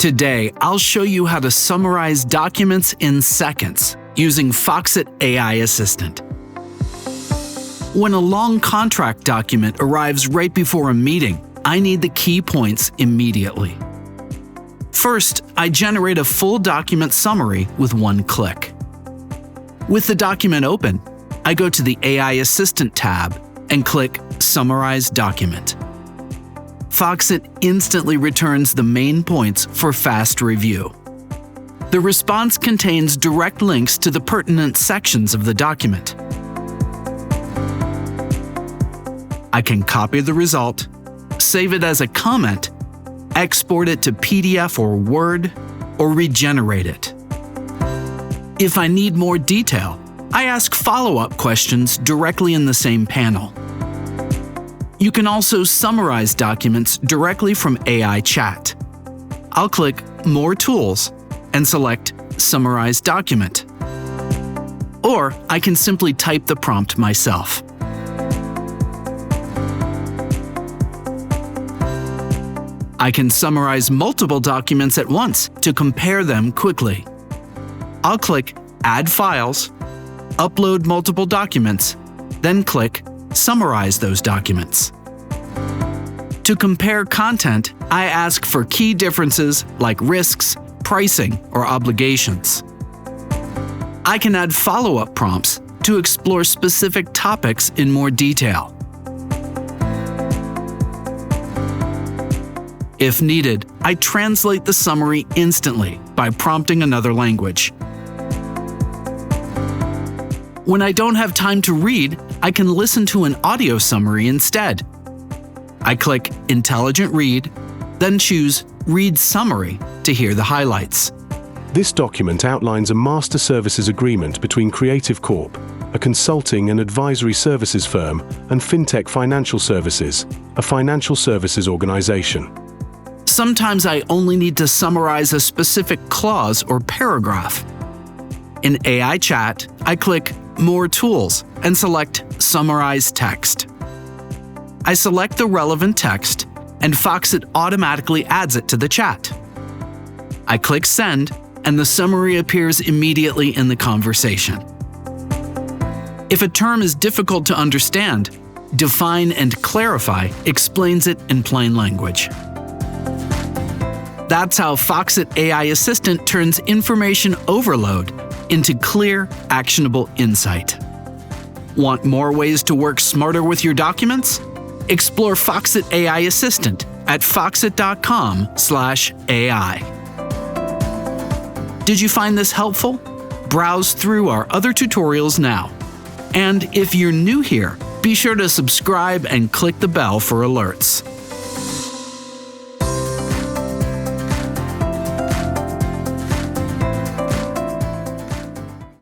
Today, I'll show you how to summarize documents in seconds using Foxit AI Assistant. When a long contract document arrives right before a meeting, I need the key points immediately. First, I generate a full document summary with one click. With the document open, I go to the AI Assistant tab and click Summarize Document. Foxit instantly returns the main points for fast review. The response contains direct links to the pertinent sections of the document. I can copy the result, save it as a comment, export it to PDF or Word, or regenerate it. If I need more detail, I ask follow-up questions directly in the same panel. You can also summarize documents directly from AI Chat. I'll click More Tools and select Summarize Document. Or I can simply type the prompt myself. I can summarize multiple documents at once to compare them quickly. I'll click Add Files, upload multiple documents, then click Summarize those documents. To compare content, I ask for key differences like risks, pricing, or obligations. I can add follow-up prompts to explore specific topics in more detail. If needed, I translate the summary instantly by prompting another language. When I don't have time to read, I can listen to an audio summary instead. I click Intelligent Read, then choose Read Summary to hear the highlights. This document outlines a master services agreement between Creative Corp, a consulting and advisory services firm, and FinTech Financial Services, a financial services organization. Sometimes I only need to summarize a specific clause or paragraph. In AI Chat, I click More Tools and select Summarize Text. I select the relevant text, and Foxit automatically adds it to the chat. I click Send, and the summary appears immediately in the conversation. If a term is difficult to understand, Define and Clarify explains it in plain language. That's how Foxit AI Assistant turns information overload into clear, actionable insight. Want more ways to work smarter with your documents? Explore Foxit AI Assistant at foxit.com/AI. Did you find this helpful? Browse through our other tutorials now. And if you're new here, be sure to subscribe and click the bell for alerts.